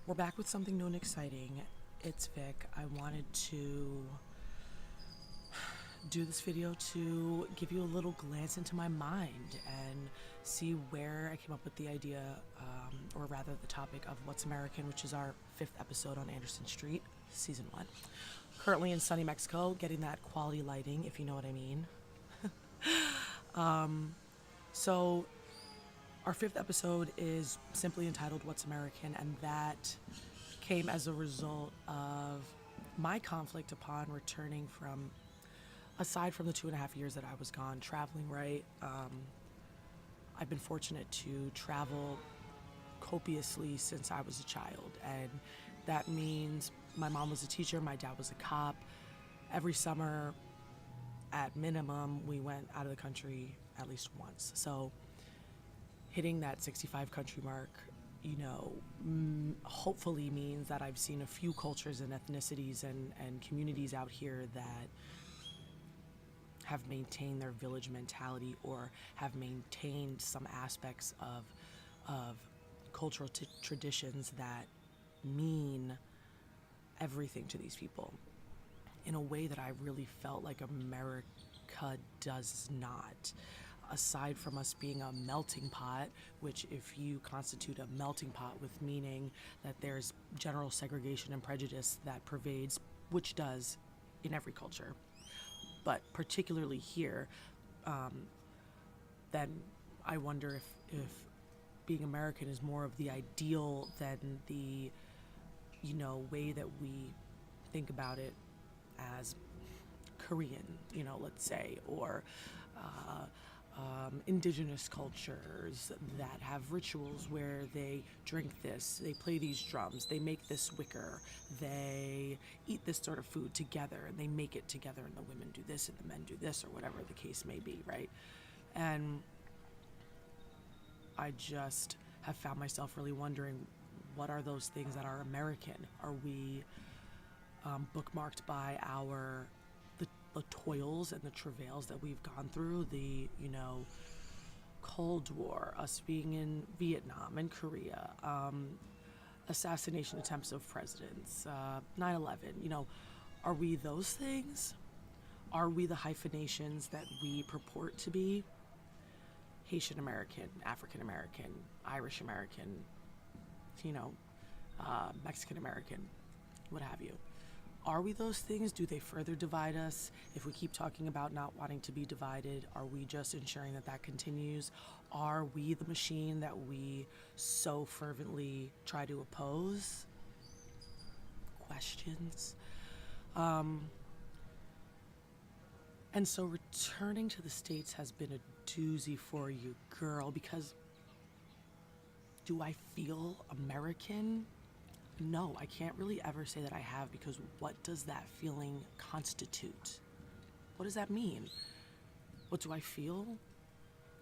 We're back with something new and exciting. It's Vic. I wanted to do this video to give you a little glance into my mind and see where I came up with the idea, or rather the topic of What's American, which is our fifth episode on Anderson Street, season one. Currently in sunny Mexico, getting that quality lighting, if you know what I mean. So, our fifth episode is simply entitled What's American, and that came as a result of my conflict upon returning from, aside from the 2.5 years that I was gone traveling, right? I've been fortunate to travel copiously since I was a child, and that means my mom was a teacher, my dad was a cop. Every summer, at minimum, we went out of the country at least once. So hitting that 65 country mark, hopefully means that I've seen a few cultures and ethnicities and communities out here that have maintained their village mentality or have maintained some aspects of cultural traditions that mean everything to these people in a way that I really felt like America does not. Aside from us being a melting pot, which, if you constitute a melting pot with meaning that there's general segregation and prejudice that pervades, which does in every culture, but particularly here, then I wonder if being American is more of the ideal than the, way that we think about it as Korean, let's say, or indigenous cultures that have rituals where they drink this, they play these drums, they make this wicker, they eat this sort of food together, and they make it together, and the women do this and the men do this, or whatever the case may be, right? And I just have found myself really wondering, what are those things that are American? Are we bookmarked by the toils and the travails that we've gone through, the Cold War, us being in Vietnam and Korea, assassination attempts of presidents, 9/11. Are we those things? Are we the hyphenations that we purport to be? Haitian American, African American, Irish American, Mexican American, what have you. Are we those things? Do they further divide us? If we keep talking about not wanting to be divided, are we just ensuring that that continues? Are we the machine that we so fervently try to oppose? Questions. And so returning to the States has been a doozy for you, girl, because do I feel American? No, I can't really ever say that I have, because what does that feeling constitute? What does that mean? What do I feel?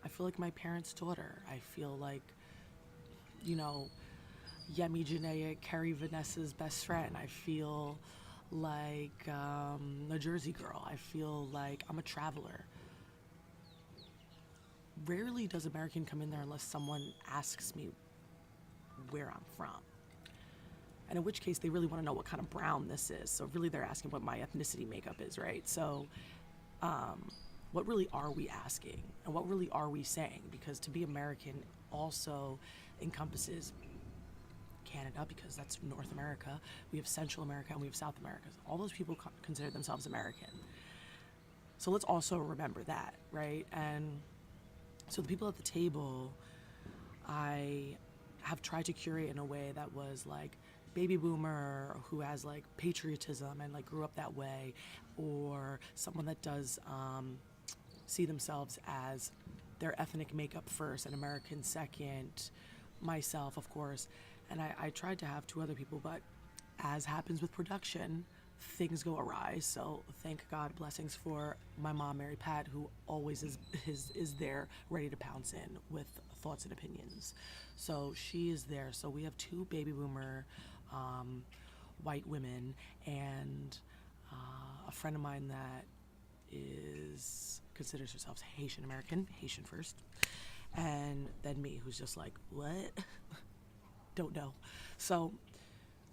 I feel like my parents' daughter. I feel like, Yemi Janaea, Carrie Vanessa's best friend. I feel like a Jersey girl. I feel like I'm a traveler. Rarely does American come in there unless someone asks me where I'm from. And in which case they really want to know what kind of brown this is. So really they're asking what my ethnicity makeup is, right? So what really are we asking? And what really are we saying? Because to be American also encompasses Canada, because that's North America. We have Central America and we have South America. All those people consider themselves American. So let's also remember that, right? And so the people at the table, I have tried to curate in a way that was like baby boomer who has like patriotism and like grew up that way, or someone that does see themselves as their ethnic makeup first and American second, myself, of course. And I tried to have two other people, but as happens with production, things go awry. So thank God, blessings for my mom, Mary Pat, who always is there ready to pounce in with thoughts and opinions. So she is there. So we have two baby boomer white women, and a friend of mine that considers herself Haitian American, Haitian first, and then me, who's just like, what? Don't know. So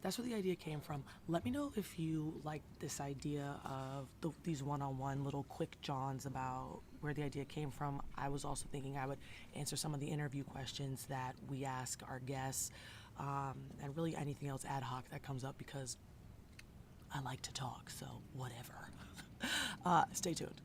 That's where the idea came from. Let me know if you like this idea of these one-on-one little quick Johns about where the idea came from. I was also thinking I would answer some of the interview questions that we ask our guests, and really anything else ad hoc that comes up because I like to talk, so whatever. Stay tuned.